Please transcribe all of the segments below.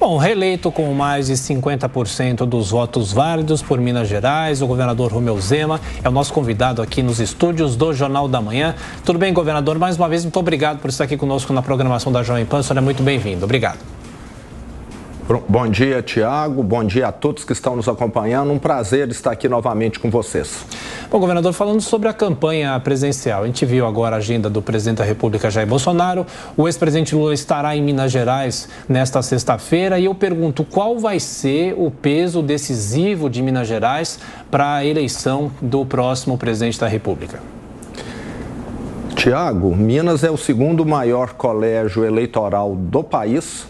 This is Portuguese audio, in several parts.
Bom, reeleito com mais de 50% dos votos válidos por Minas Gerais, o governador Romeu Zema é o nosso convidado aqui nos estúdios do Jornal da Manhã. Tudo bem, governador? Mais uma vez, muito obrigado por estar aqui conosco na programação da Jovem Pan. O senhor é muito bem-vindo. Obrigado. Bom dia, Tiago. Bom dia a todos que estão nos acompanhando. Um prazer estar aqui novamente com vocês. Bom, governador, falando sobre a campanha presidencial, a gente viu agora a agenda do presidente da República, Jair Bolsonaro. O ex-presidente Lula estará em Minas Gerais nesta sexta-feira e eu pergunto qual vai ser o peso decisivo de Minas Gerais para a eleição do próximo presidente da República. Tiago, Minas é o segundo maior colégio eleitoral do país.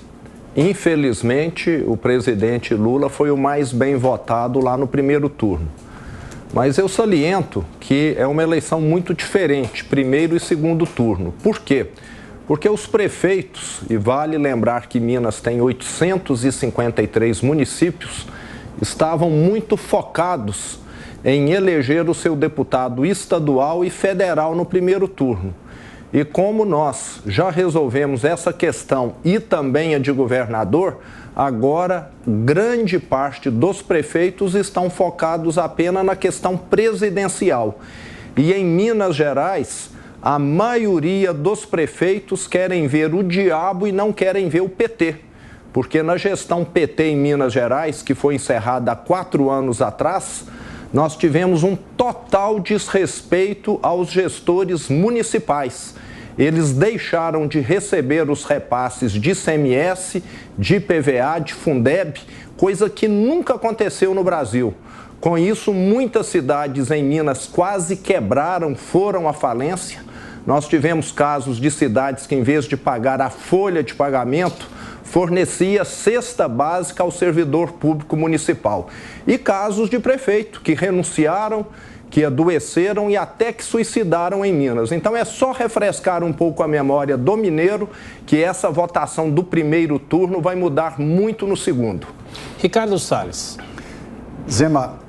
Infelizmente, o presidente Lula foi o mais bem votado lá no primeiro turno. Mas eu saliento que é uma eleição muito diferente, primeiro e segundo turno. Por quê? Porque os prefeitos, e vale lembrar que Minas tem 853 municípios, estavam muito focados em eleger o seu deputado estadual e federal no primeiro turno. E como nós já resolvemos essa questão e também a de governador, agora grande parte dos prefeitos estão focados apenas na questão presidencial. E em Minas Gerais, a maioria dos prefeitos querem ver o diabo e não querem ver o PT. Porque na gestão PT em Minas Gerais, que foi encerrada há 4 anos atrás, nós tivemos um total desrespeito aos gestores municipais. Eles deixaram de receber os repasses de ICMS, de IPVA, de Fundeb, coisa que nunca aconteceu no Brasil. Com isso, muitas cidades em Minas quase quebraram, foram à falência. Nós tivemos casos de cidades que, em vez de pagar a folha de pagamento, fornecia cesta básica ao servidor público municipal. E casos de prefeito que renunciaram, que adoeceram e até que suicidaram em Minas. Então é só refrescar um pouco a memória do mineiro que essa votação do primeiro turno vai mudar muito no segundo. Ricardo Salles. Zema,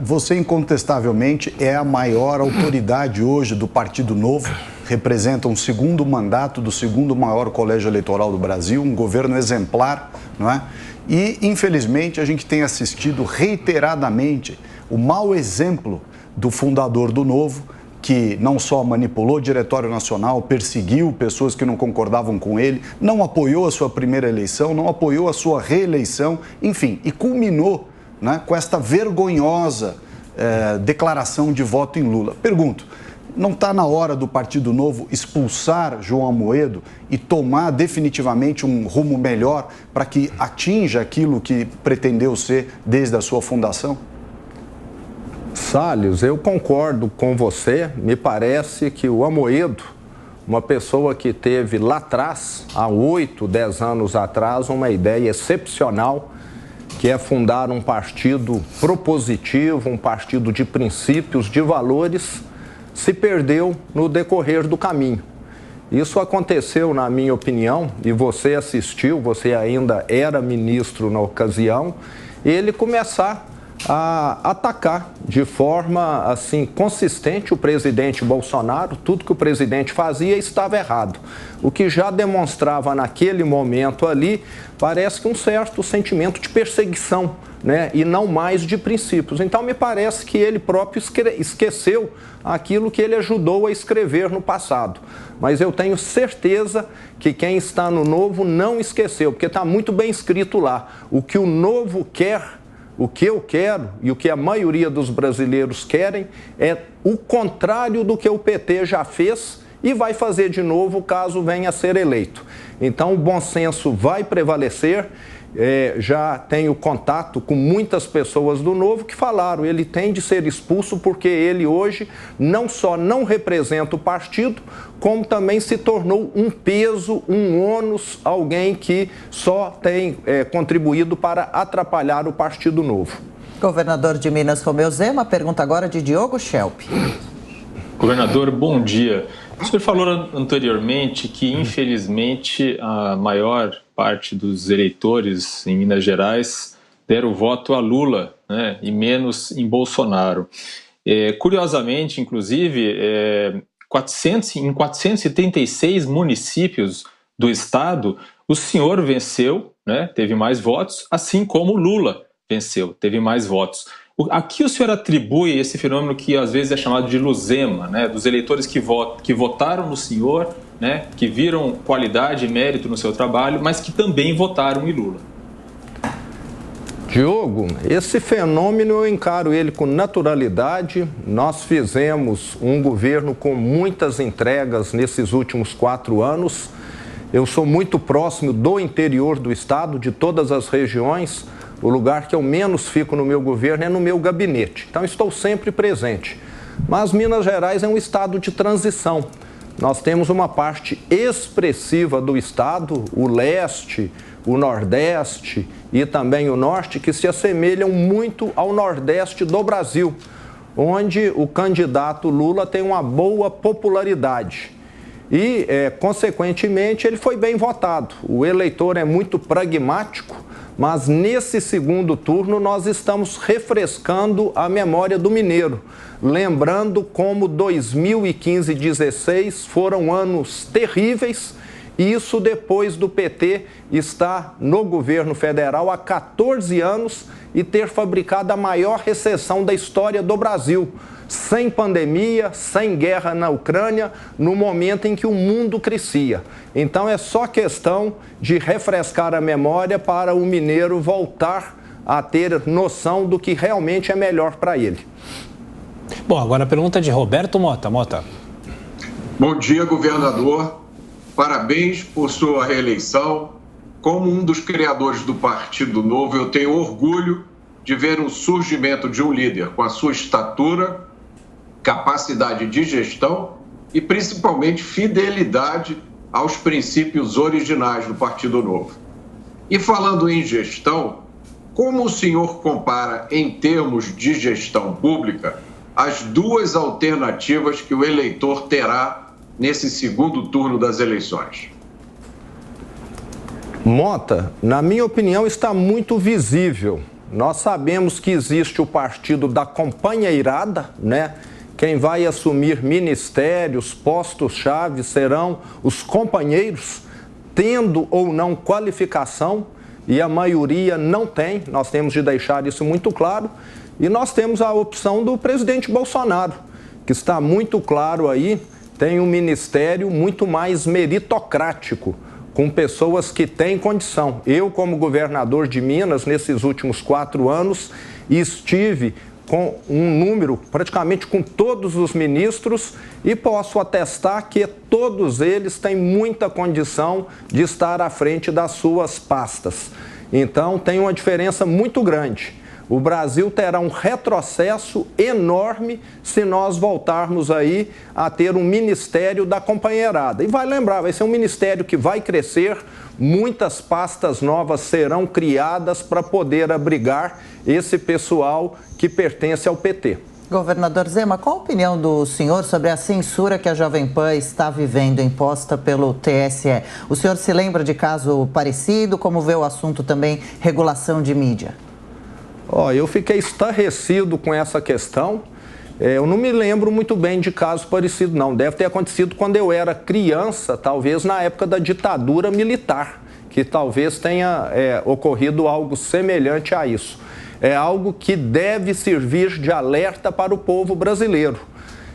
você incontestavelmente é a maior autoridade hoje do Partido Novo, representa um segundo mandato do segundo maior colégio eleitoral do Brasil, um governo exemplar, não é? E, infelizmente, a gente tem assistido reiteradamente o mau exemplo do fundador do Novo, que não só manipulou o Diretório Nacional, perseguiu pessoas que não concordavam com ele, não apoiou a sua primeira eleição, não apoiou a sua reeleição, enfim, e culminou, né, com esta vergonhosa declaração de voto em Lula. Pergunto, não está na hora do Partido Novo expulsar João Amoedo e tomar definitivamente um rumo melhor para que atinja aquilo que pretendeu ser desde a sua fundação? Salles, eu concordo com você. Me parece que o Amoedo, uma pessoa que teve lá atrás, há 8, 10 anos atrás, uma ideia excepcional, que é fundar um partido propositivo, um partido de princípios, de valores, se perdeu no decorrer do caminho. Isso aconteceu, na minha opinião, e você assistiu, você ainda era ministro na ocasião, ele começar a atacar de forma assim consistente o presidente Bolsonaro. Tudo que o presidente fazia estava errado. O que já demonstrava naquele momento ali, parece que um certo sentimento de perseguição, né? E não mais de princípios. Então me parece que ele próprio esqueceu aquilo que ele ajudou a escrever no passado. Mas eu tenho certeza que quem está no Novo não esqueceu, porque está muito bem escrito lá. O que o Novo quer, o que eu quero e o que a maioria dos brasileiros querem é o contrário do que o PT já fez e vai fazer de novo caso venha a ser eleito. Então o bom senso vai prevalecer. Já tenho contato com muitas pessoas do Novo que falaram, ele tem de ser expulso porque ele hoje não só não representa o partido, como também se tornou um peso, um ônus, alguém que só tem contribuído para atrapalhar o Partido Novo. Governador de Minas, Romeu Zema, pergunta agora de Diogo Schelp. Governador, bom dia. O senhor falou anteriormente que, infelizmente, a maior parte dos eleitores em Minas Gerais deram voto a Lula, né, e menos em Bolsonaro. Curiosamente, inclusive, em 436 municípios do estado, o senhor venceu né, teve mais votos, assim como o Lula venceu, teve mais votos. A que o senhor atribui esse fenômeno que às vezes é chamado de luzema, né, dos eleitores que votaram no senhor, né, que viram qualidade e mérito no seu trabalho, mas que também votaram em Lula? Diogo, esse fenômeno eu encaro ele com naturalidade. Nós fizemos um governo com muitas entregas nesses últimos 4 anos. Eu sou muito próximo do interior do estado, de todas as regiões. O lugar que eu menos fico no meu governo é no meu gabinete. Então, estou sempre presente. Mas Minas Gerais é um estado de transição. Nós temos uma parte expressiva do estado, o leste, o nordeste e também o norte, que se assemelham muito ao nordeste do Brasil, onde o candidato Lula tem uma boa popularidade. E, consequentemente, ele foi bem votado. O eleitor é muito pragmático, mas nesse segundo turno nós estamos refrescando a memória do mineiro, lembrando como 2015 e 2016 foram anos terríveis, e isso depois do PT estar no governo federal há 14 anos e ter fabricado a maior recessão da história do Brasil, sem pandemia, sem guerra na Ucrânia, no momento em que o mundo crescia. Então é só questão de refrescar a memória para o mineiro voltar a ter noção do que realmente é melhor para ele. Bom, agora a pergunta é de Roberto Mota. Mota. Bom dia, governador. Parabéns por sua reeleição. Como um dos criadores do Partido Novo, eu tenho orgulho de ver o surgimento de um líder com a sua estatura, capacidade de gestão e, principalmente, fidelidade aos princípios originais do Partido Novo. E falando em gestão, como o senhor compara, em termos de gestão pública, as duas alternativas que o eleitor terá nesse segundo turno das eleições? Mota, na minha opinião, está muito visível. Nós sabemos que existe o partido da companheirada, né? Quem vai assumir ministérios, postos-chave serão os companheiros, tendo ou não qualificação, e a maioria não tem. Nós temos de deixar isso muito claro. E nós temos a opção do presidente Bolsonaro, que está muito claro aí, tem um ministério muito mais meritocrático, com pessoas que têm condição. Eu, como governador de Minas, nesses últimos 4 anos, estive com um número, praticamente com todos os ministros, e posso atestar que todos eles têm muita condição de estar à frente das suas pastas. Então, tem uma diferença muito grande. O Brasil terá um retrocesso enorme se nós voltarmos aí a ter um ministério da companheirada. E vai lembrar, vai ser um ministério que vai crescer, muitas pastas novas serão criadas para poder abrigar esse pessoal que pertence ao PT. Governador Zema, qual a opinião do senhor sobre a censura que a Jovem Pan está vivendo, imposta pelo TSE? O senhor se lembra de caso parecido? Como vê o assunto também, regulação de mídia? Eu fiquei estarrecido com essa questão. Eu não me lembro muito bem de caso parecido, não. Deve ter acontecido quando eu era criança, talvez na época da ditadura militar, que talvez tenha ocorrido algo semelhante a isso. É algo que deve servir de alerta para o povo brasileiro.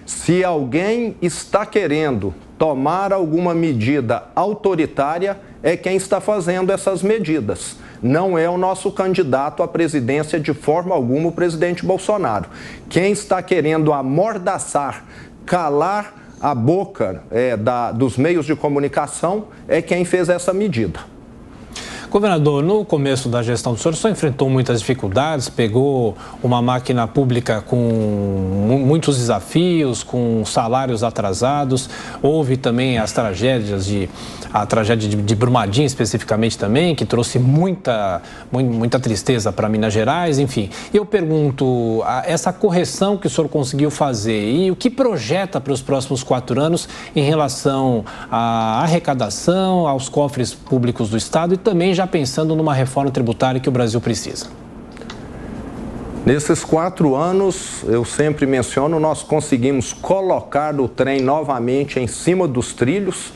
Se alguém está querendo tomar alguma medida autoritária, é quem está fazendo essas medidas. Não é o nosso candidato à presidência de forma alguma, o presidente Bolsonaro. Quem está querendo amordaçar, calar a boca dos meios de comunicação é quem fez essa medida. Governador, no começo da gestão do senhor, o senhor enfrentou muitas dificuldades, pegou uma máquina pública com muitos desafios, com salários atrasados, houve também a tragédia de Brumadinho especificamente também, que trouxe muita tristeza para Minas Gerais, enfim. Eu pergunto, essa correção que o senhor conseguiu fazer e o que projeta para os próximos 4 anos em relação à arrecadação, aos cofres públicos do Estado e também já pensando numa reforma tributária que o Brasil precisa? Nesses 4 anos, eu sempre menciono, nós conseguimos colocar o trem novamente em cima dos trilhos.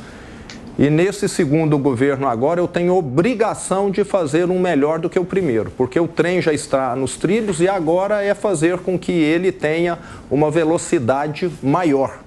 E nesse segundo governo agora eu tenho obrigação de fazer um melhor do que o primeiro, porque o trem já está nos trilhos e agora é fazer com que ele tenha uma velocidade maior.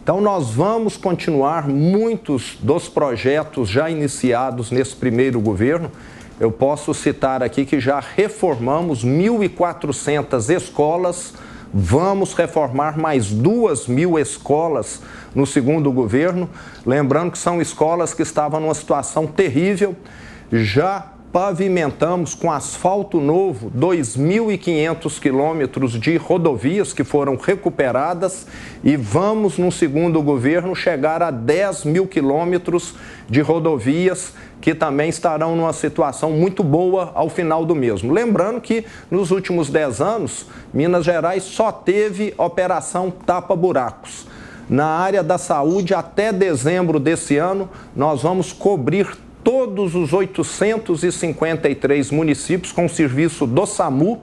Então nós vamos continuar muitos dos projetos já iniciados nesse primeiro governo. Eu posso citar aqui que já reformamos 1.400 escolas, vamos reformar mais 2.000 escolas no segundo governo, lembrando que são escolas que estavam numa situação terrível. Já pavimentamos com asfalto novo 2.500 quilômetros de rodovias que foram recuperadas e vamos, no segundo governo, chegar a 10.000 quilômetros de rodovias que também estarão numa situação muito boa ao final do mesmo. Lembrando que nos últimos 10 anos, Minas Gerais só teve operação tapa-buracos. Na área da saúde, até dezembro desse ano, nós vamos cobrir todos os 853 municípios com o serviço do SAMU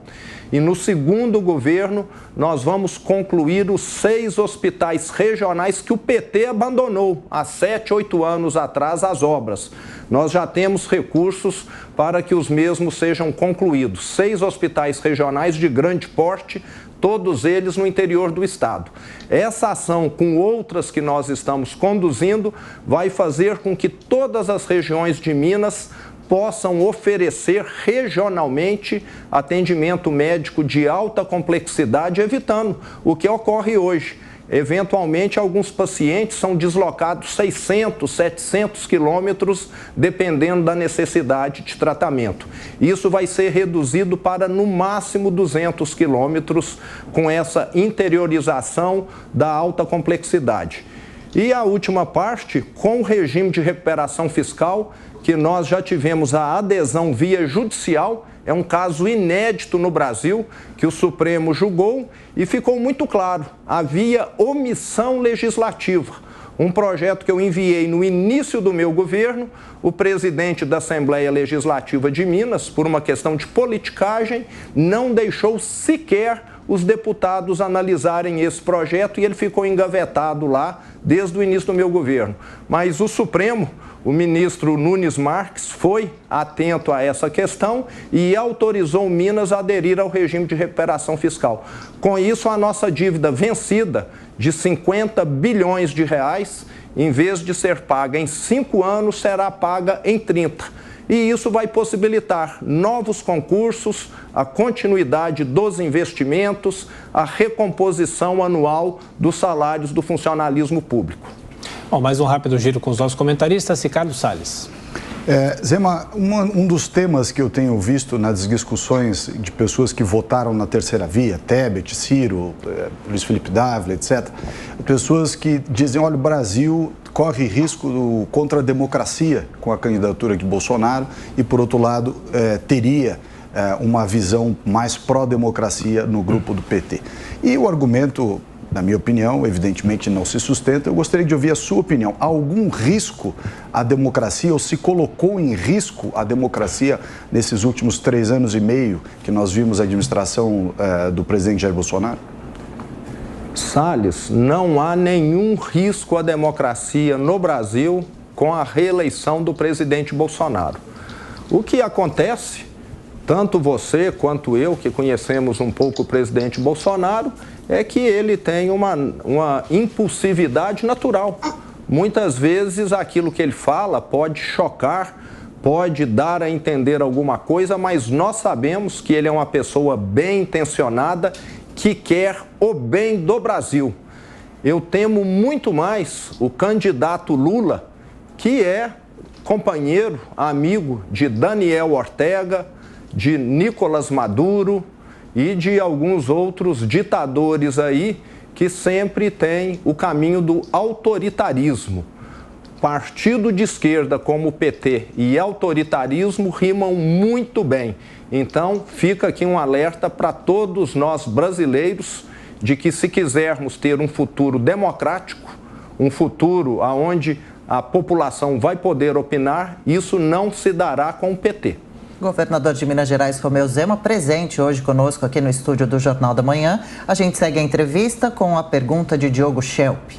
e no segundo governo nós vamos concluir os 6 hospitais regionais que o PT abandonou há 7, 8 anos atrás as obras. Nós já temos recursos para que os mesmos sejam concluídos. 6 hospitais regionais de grande porte, todos eles no interior do estado. Essa ação, com outras que nós estamos conduzindo, vai fazer com que todas as regiões de Minas possam oferecer regionalmente atendimento médico de alta complexidade, evitando o que ocorre hoje. Eventualmente, alguns pacientes são deslocados 600, 700 quilômetros, dependendo da necessidade de tratamento. Isso vai ser reduzido para, no máximo, 200 quilômetros, com essa interiorização da alta complexidade. E a última parte, com o regime de recuperação fiscal, que nós já tivemos a adesão via judicial. É um caso inédito no Brasil, que o Supremo julgou e ficou muito claro, havia omissão legislativa. Um projeto que eu enviei no início do meu governo, o presidente da Assembleia Legislativa de Minas, por uma questão de politicagem, não deixou sequer os deputados analisarem esse projeto e ele ficou engavetado lá desde o início do meu governo. Mas o Supremo, o ministro Nunes Marques, foi atento a essa questão e autorizou Minas a aderir ao regime de recuperação fiscal. Com isso, a nossa dívida vencida de 50 bilhões de reais, em vez de ser paga em 5 anos, será paga em 30. E isso vai possibilitar novos concursos, a continuidade dos investimentos, a recomposição anual dos salários do funcionalismo público. Bom, mais um rápido giro com os nossos comentaristas. Ricardo Salles. Zema, um dos temas que eu tenho visto nas discussões de pessoas que votaram na terceira via, Tebet, Ciro, Luiz Felipe Dávila, etc., pessoas que dizem, olha, o Brasil corre risco contra a democracia com a candidatura de Bolsonaro e, por outro lado, teria uma visão mais pró-democracia no grupo do PT. E o argumento, na minha opinião, evidentemente não se sustenta. Eu gostaria de ouvir a sua opinião. Há algum risco à democracia ou se colocou em risco a democracia nesses últimos 3 anos e meio que nós vimos a administração do presidente Jair Bolsonaro? Salles, não há nenhum risco à democracia no Brasil com a reeleição do presidente Bolsonaro. O que acontece, tanto você quanto eu, que conhecemos um pouco o presidente Bolsonaro, é que ele tem uma impulsividade natural. Muitas vezes aquilo que ele fala pode chocar, pode dar a entender alguma coisa, mas nós sabemos que ele é uma pessoa bem intencionada, que quer o bem do Brasil. Eu temo muito mais o candidato Lula, que é companheiro, amigo de Daniel Ortega, de Nicolás Maduro e de alguns outros ditadores aí que sempre têm o caminho do autoritarismo. Partido de esquerda como o PT e autoritarismo rimam muito bem. Então, fica aqui um alerta para todos nós brasileiros de que, se quisermos ter um futuro democrático, um futuro onde a população vai poder opinar, isso não se dará com o PT. Governador de Minas Gerais, Romeu Zema, presente hoje conosco aqui no estúdio do Jornal da Manhã. A gente segue a entrevista com a pergunta de Diogo Schelp.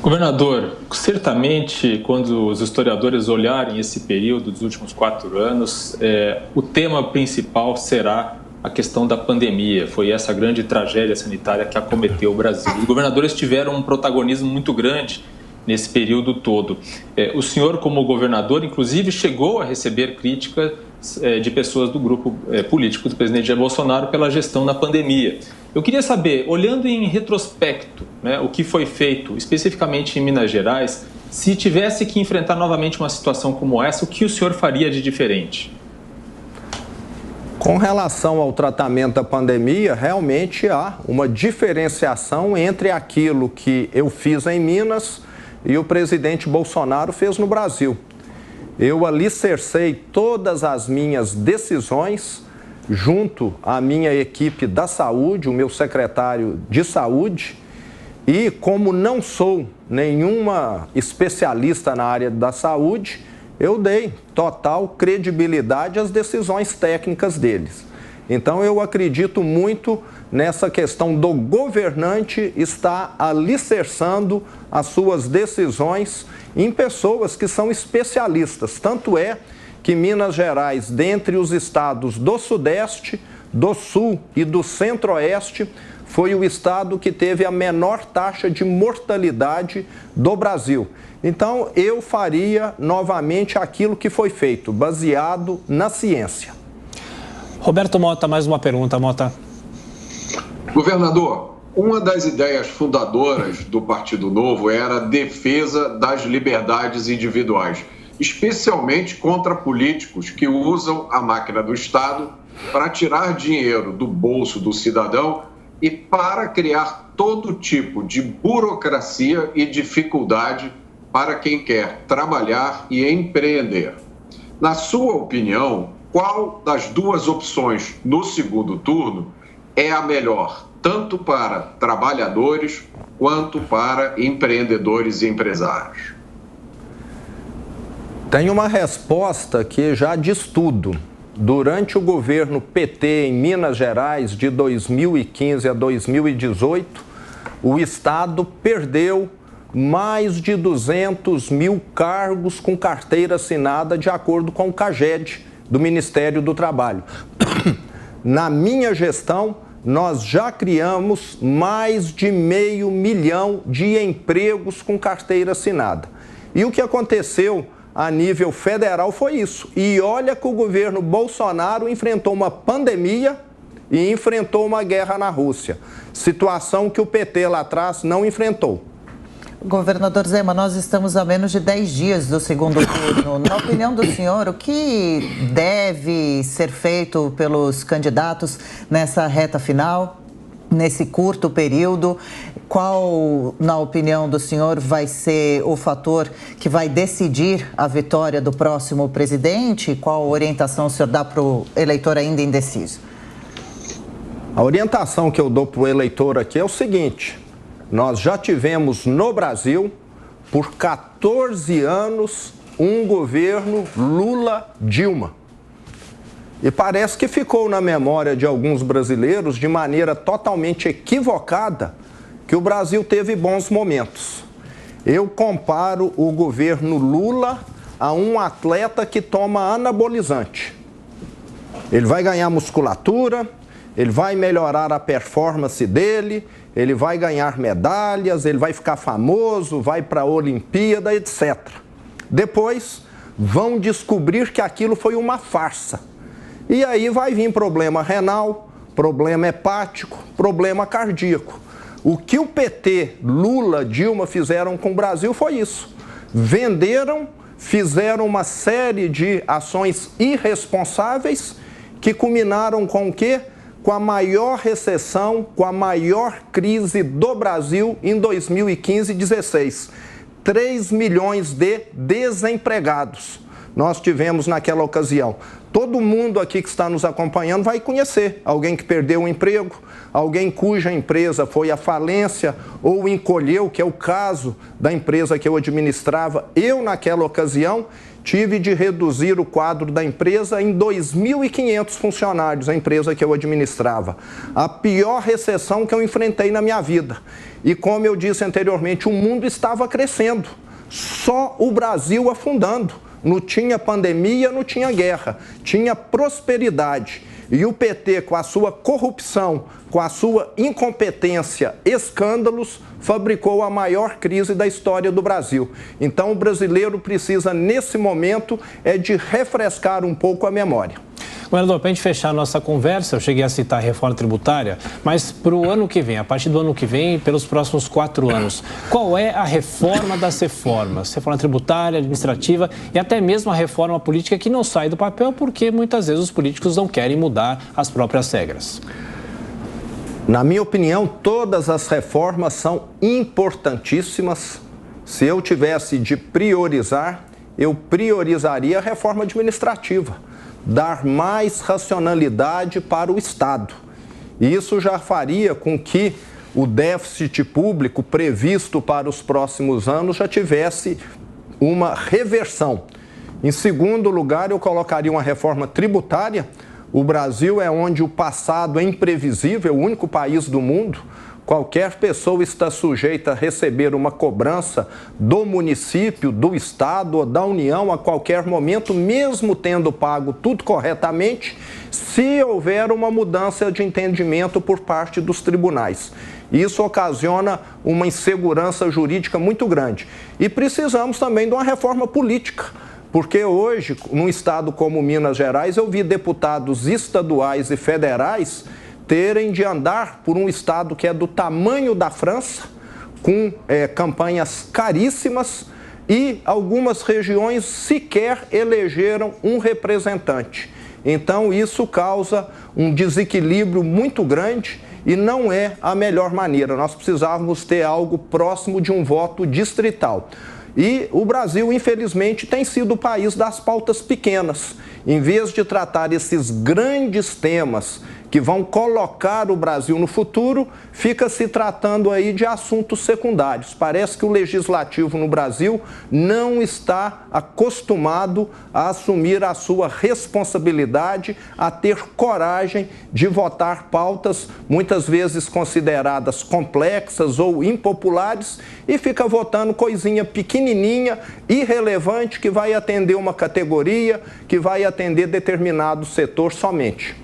Governador, certamente quando os historiadores olharem esse período dos últimos 4 anos, o tema principal será a questão da pandemia. Foi essa grande tragédia sanitária que acometeu o Brasil. Os governadores tiveram um protagonismo muito grande nesse período todo. O senhor, como governador, inclusive, chegou a receber críticas de pessoas do grupo político do presidente Jair Bolsonaro pela gestão na pandemia. Eu queria saber, olhando em retrospecto, né, o que foi feito especificamente em Minas Gerais, se tivesse que enfrentar novamente uma situação como essa, o que o senhor faria de diferente? Com relação ao tratamento da pandemia, realmente há uma diferenciação entre aquilo que eu fiz em Minas e o presidente Bolsonaro fez no Brasil. Eu alicercei todas as minhas decisões junto à minha equipe da saúde, o meu secretário de saúde, e como não sou nenhuma especialista na área da saúde, eu dei total credibilidade às decisões técnicas deles. Então eu acredito muito nessa questão do governante estar alicerçando as suas decisões em pessoas que são especialistas. Tanto é que Minas Gerais, dentre os estados do Sudeste, do Sul e do Centro-Oeste, foi o estado que teve a menor taxa de mortalidade do Brasil. Então, eu faria novamente aquilo que foi feito, baseado na ciência. Roberto Mota, mais uma pergunta, Mota. Governador, uma das ideias fundadoras do Partido Novo era a defesa das liberdades individuais, especialmente contra políticos que usam a máquina do Estado para tirar dinheiro do bolso do cidadão e para criar todo tipo de burocracia e dificuldade para quem quer trabalhar e empreender. Na sua opinião, qual das duas opções no segundo turno é a melhor, tanto para trabalhadores quanto para empreendedores e empresários? Tem uma resposta que já diz tudo. Durante o governo PT em Minas Gerais, de 2015 a 2018, o Estado perdeu mais de 200 mil cargos com carteira assinada, de acordo com o CAGED, do Ministério do Trabalho. Na minha gestão, nós já criamos mais de 500 mil de empregos com carteira assinada. E o que aconteceu a nível federal foi isso. E olha que o governo Bolsonaro enfrentou uma pandemia e enfrentou uma guerra na Rússia. Situação que o PT lá atrás não enfrentou. Governador Zema, nós estamos a menos de 10 dias do segundo turno. Na opinião do senhor, o que deve ser feito pelos candidatos nessa reta final, nesse curto período? Qual, na opinião do senhor, vai ser o fator que vai decidir a vitória do próximo presidente? Qual orientação o senhor dá para o eleitor ainda indeciso? A orientação que eu dou para o eleitor aqui é o seguinte: nós já tivemos no Brasil, por 14 anos, um governo Lula-Dilma. E parece que ficou na memória de alguns brasileiros, de maneira totalmente equivocada, que o Brasil teve bons momentos. Eu comparo o governo Lula a um atleta que toma anabolizante. Ele vai ganhar musculatura, ele vai melhorar a performance dele, ele vai ganhar medalhas, ele vai ficar famoso, vai para a Olimpíada, etc. Depois vão descobrir que aquilo foi uma farsa. E aí vai vir problema renal, problema hepático, problema cardíaco. O que o PT, Lula, Dilma fizeram com o Brasil foi isso. Venderam, fizeram uma série de ações irresponsáveis que culminaram com o quê? Com a maior recessão, com a maior crise do Brasil em 2015 e 2016. 3 milhões de desempregados nós tivemos naquela ocasião. Todo mundo aqui que está nos acompanhando vai conhecer alguém que perdeu o emprego, alguém cuja empresa foi à falência ou encolheu, que é o caso da empresa que eu administrava, eu naquela ocasião, tive de reduzir o quadro da empresa em 2.500 funcionários, a empresa que eu administrava. A pior recessão que eu enfrentei na minha vida. E como eu disse anteriormente, o mundo estava crescendo, só o Brasil afundando. Não tinha pandemia, não tinha guerra, tinha prosperidade. E o PT, com a sua corrupção, com a sua incompetência, escândalos, fabricou a maior crise da história do Brasil. Então, o brasileiro precisa, nesse momento, de refrescar um pouco a memória. Governador, para a gente fechar a nossa conversa, eu cheguei a citar a reforma tributária, mas para o ano que vem, a partir do ano que vem, pelos próximos 4 anos, qual é a reforma das reformas? Reforma tributária, administrativa e até mesmo a reforma política que não sai do papel porque muitas vezes os políticos não querem mudar as próprias regras. Na minha opinião, todas as reformas são importantíssimas. Se eu tivesse de priorizar, eu priorizaria a reforma administrativa. Dar mais racionalidade para o Estado. Isso já faria com que o déficit público previsto para os próximos anos já tivesse uma reversão. Em segundo lugar, eu colocaria uma reforma tributária. O Brasil é onde o passado é imprevisível, o único país do mundo. Qualquer pessoa está sujeita a receber uma cobrança do município, do estado ou da União a qualquer momento, mesmo tendo pago tudo corretamente, se houver uma mudança de entendimento por parte dos tribunais. Isso ocasiona uma insegurança jurídica muito grande. E precisamos também de uma reforma política. Porque hoje, num estado como Minas Gerais, eu vi deputados estaduais e federais terem de andar por um estado que é do tamanho da França, com campanhas caríssimas e algumas regiões sequer elegeram um representante. Então isso causa um desequilíbrio muito grande e não é a melhor maneira. Nós precisávamos ter algo próximo de um voto distrital. E o Brasil, infelizmente, tem sido o país das pautas pequenas. Em vez de tratar esses grandes temas que vão colocar o Brasil no futuro, fica se tratando aí de assuntos secundários. Parece que o legislativo no Brasil não está acostumado a assumir a sua responsabilidade, a ter coragem de votar pautas muitas vezes consideradas complexas ou impopulares e fica votando coisinha pequenininha, irrelevante, que vai atender uma categoria, que vai atender determinado setor somente.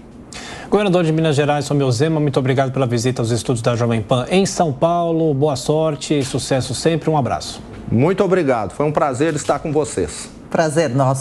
Governador de Minas Gerais, Romeu Zema, muito obrigado pela visita aos estúdios da Jovem Pan em São Paulo. Boa sorte e sucesso sempre. Um abraço. Muito obrigado. Foi um prazer estar com vocês. Prazer nosso.